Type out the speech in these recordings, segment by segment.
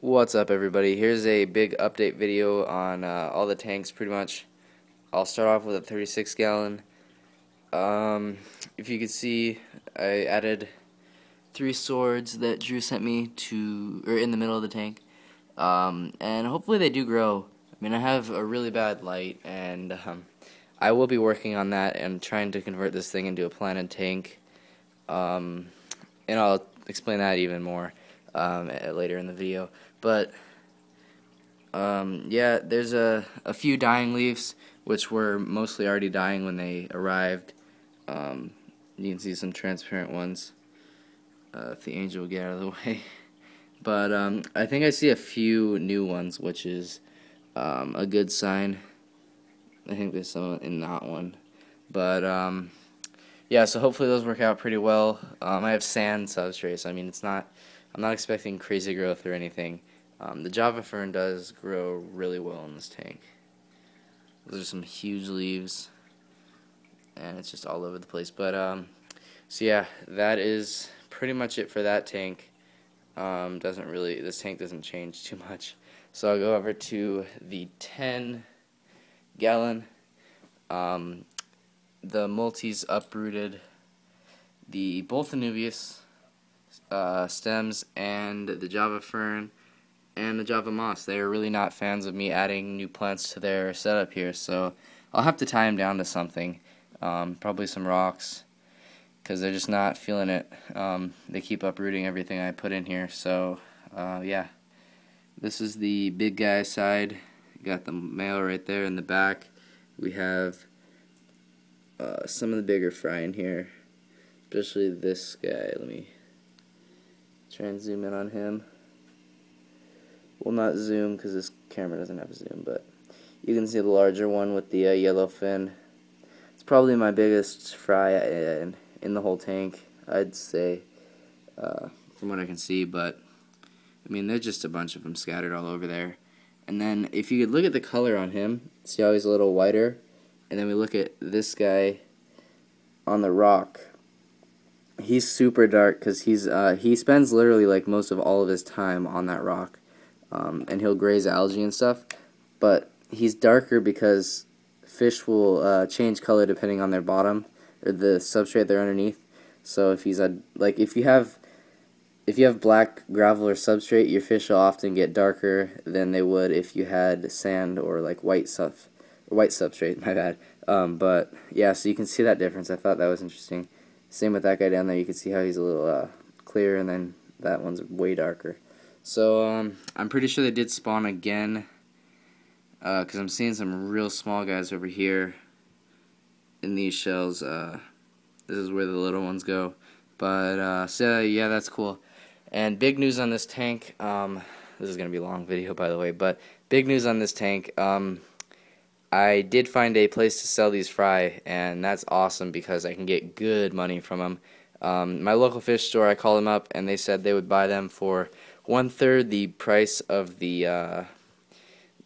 What's up, everybody? Here's a big update video on all the tanks pretty much. I'll start off with a 36 gallon. If you can see, I added 3 swords that Drew sent me in the middle of the tank. And hopefully they do grow. I mean, I have a really bad light, and I will be working on that and trying to convert this thing into a planted tank. And I'll explain that even more later in the video. But yeah, there's a few dying leaves, which were mostly already dying when they arrived. You can see some transparent ones if the angel will get out of the way. But I think I see a few new ones, which is a good sign. I think there's some in that one. But yeah, so hopefully those work out pretty well. I have sand substrates. I mean, I'm not expecting crazy growth or anything. The Java fern does grow really well in this tank. Those are some huge leaves, and it's just all over the place. But so yeah, that is pretty much it for that tank. This tank doesn't change too much. So I'll go over to the 10 gallon. The multis uprooted both the Nubius stems and the Java fern and the Java moss. They are really not fans of me adding new plants to their setup here, so I'll have to tie them down to something, probably some rocks, because they're just not feeling it. They keep uprooting everything I put in here. So yeah, this is the big guy side. Got the male right there in the back. We have some of the bigger fry in here, especially this guy. Let me try and zoom in on him. Well, not zoom because this camera doesn't have a zoom, but you can see the larger one with the yellow fin. It's probably my biggest fry in the whole tank, I'd say, from what I can see. But I mean, there's just a bunch of them scattered all over there. And then if you could look at the color on him, see how he's a little whiter, and then we look at this guy on the rock. He's super dark because he spends literally like most of all of his time on that rock, and he'll graze algae and stuff. But he's darker because fish will change color depending on their bottom or the substrate they're underneath. So if he's if you have black gravel or substrate, your fish will often get darker than they would if you had sand or like white substrate. My bad. But yeah, so you can see that difference. I thought that was interesting. Same with that guy down there. You can see how he's a little clear, and then that one's way darker. So I'm pretty sure they did spawn again, because I'm seeing some real small guys over here in these shells. This is where the little ones go. But so yeah, that's cool. And big news on this tank. This is gonna be a long video, by the way. But big news on this tank. I did find a place to sell these fry, and that's awesome because I can get good money from them. My local fish store, I called them up, and they said they would buy them for 1/3 the price of or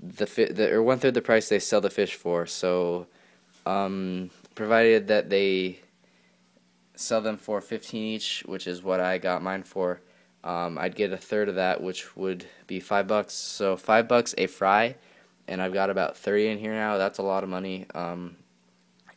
1/3 the price they sell the fish for. So, provided that they sell them for 15 each, which is what I got mine for, I'd get 1/3 of that, which would be $5. So $5 a fry. And I've got about 30 in here now. That's a lot of money.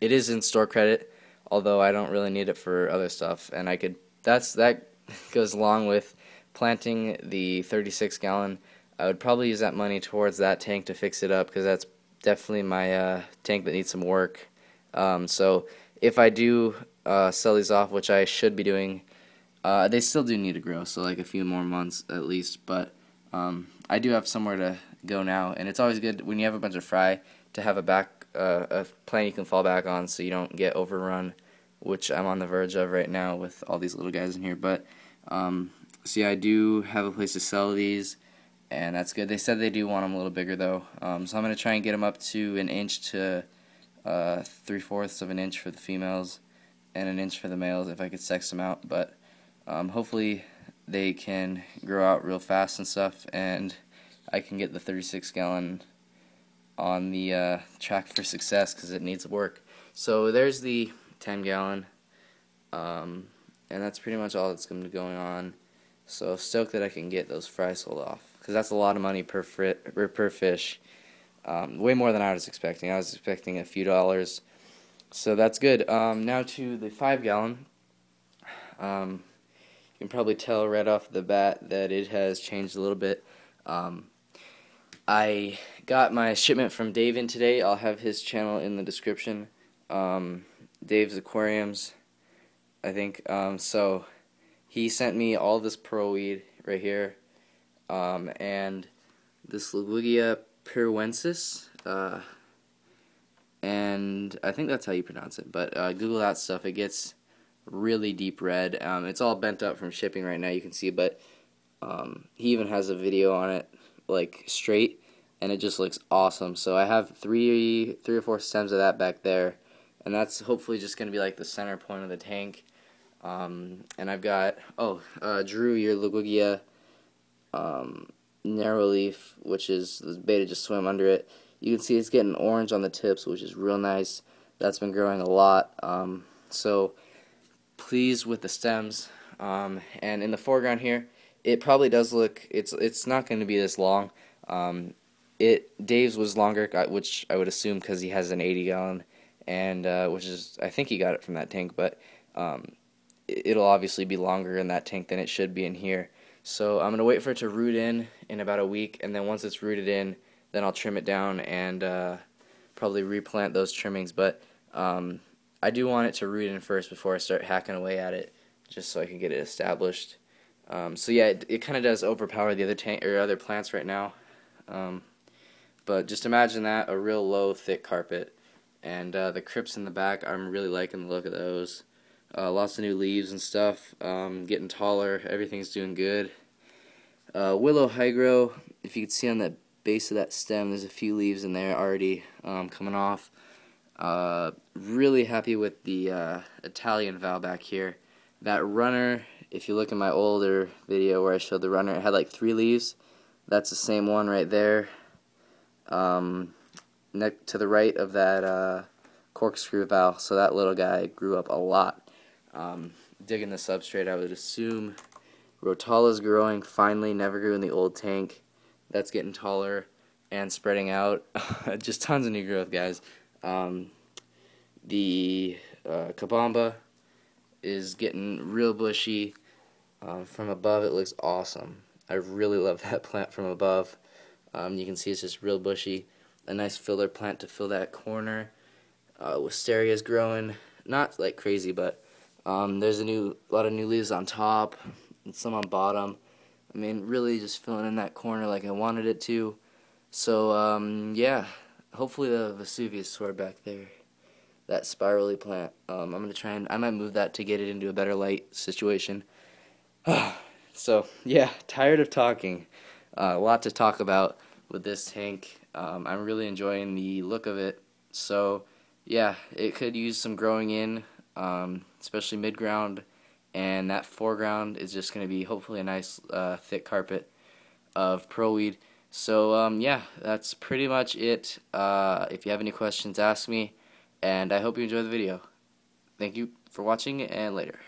It is in store credit, although I don't really need it for other stuff. And that goes along with planting the 36 gallon. I would probably use that money towards that tank to fix it up, because that's definitely my tank that needs some work. So if I do sell these off, which I should be doing, they still do need to grow, so like a few more months at least. But I do have somewhere to go now, and it's always good when you have a bunch of fry to have a plan you can fall back on, so you don't get overrun, which I'm on the verge of right now with all these little guys in here. But so yeah, I do have a place to sell these, and that's good. They said they do want them a little bigger though, so I'm gonna try and get them up to 1 inch to 3/4 of an inch for the females and 1 inch for the males if I could sex them out. But hopefully they can grow out real fast and stuff, and I can get the 36 gallon on the track for success, because it needs work. So there's the 10 gallon, and that's pretty much all that's going to be going on. So stoked that I can get those fries sold off, because that's a lot of money per fish. Way more than I was expecting. I was expecting a few dollars. So that's good. Now to the 5-gallon. You can probably tell right off the bat that it has changed a little bit. I got my shipment from Dave in today. I'll have his channel in the description. Dave's Aquariums, I think. So he sent me all this pearl weed right here, and this Ligugia peruensis, and I think that's how you pronounce it. But Google that stuff. It gets really deep red. It's all bent up from shipping right now, you can see, but he even has a video on it, like straight, and it just looks awesome. So I have three or four stems of that back there, and that's hopefully just going to be like the center point of the tank. And I've got, Drew, your Ligugia narrow leaf, which is the beta just swim under it. You can see it's getting orange on the tips, which is real nice. That's been growing a lot. So pleased with the stems. And in the foreground here, it probably does look, it's not going to be this long. Dave's was longer, which I would assume because he has an 80-gallon, and which is, I think he got it from that tank, but it'll obviously be longer in that tank than it should be in here. So I'm going to wait for it to root in about a week, and then once it's rooted in, then I'll trim it down and probably replant those trimmings. But I do want it to root in first before I start hacking away at it, just so I can get it established. So yeah, it kind of does overpower the other tank or other plants right now. But just imagine that, a real low, thick carpet. And the crypts in the back, I'm really liking the look of those. Lots of new leaves and stuff, getting taller, everything's doing good. Willow hygro, if you can see on the base of that stem, there's a few leaves in there already coming off. Really happy with the Italian Val back here. That runner, if you look at my older video where I showed the runner, it had like 3 leaves. That's the same one right there. Next to the right of that corkscrew Val, so that little guy grew up a lot. Digging the substrate, I would assume Rotala's growing finally, never grew in the old tank. That's getting taller and spreading out. Just tons of new growth, guys. The Kabamba is getting real bushy. From above it looks awesome. I really love that plant from above. You can see it's just real bushy. A nice filler plant to fill that corner. Wisteria's growing, not like crazy, but there's a lot of new leaves on top and some on bottom. I mean, really just filling in that corner like I wanted it to. So yeah, hopefully the Vesuvius sword back there, that spirally plant, I'm gonna try and I might move that to get it into a better light situation. So yeah, tired of talking. A lot to talk about with this tank. I'm really enjoying the look of it. So yeah, it could use some growing in, especially mid-ground, and that foreground is just going to be hopefully a nice thick carpet of pearlweed. So yeah, that's pretty much it. If you have any questions, ask me, and I hope you enjoy the video. Thank you for watching, and later.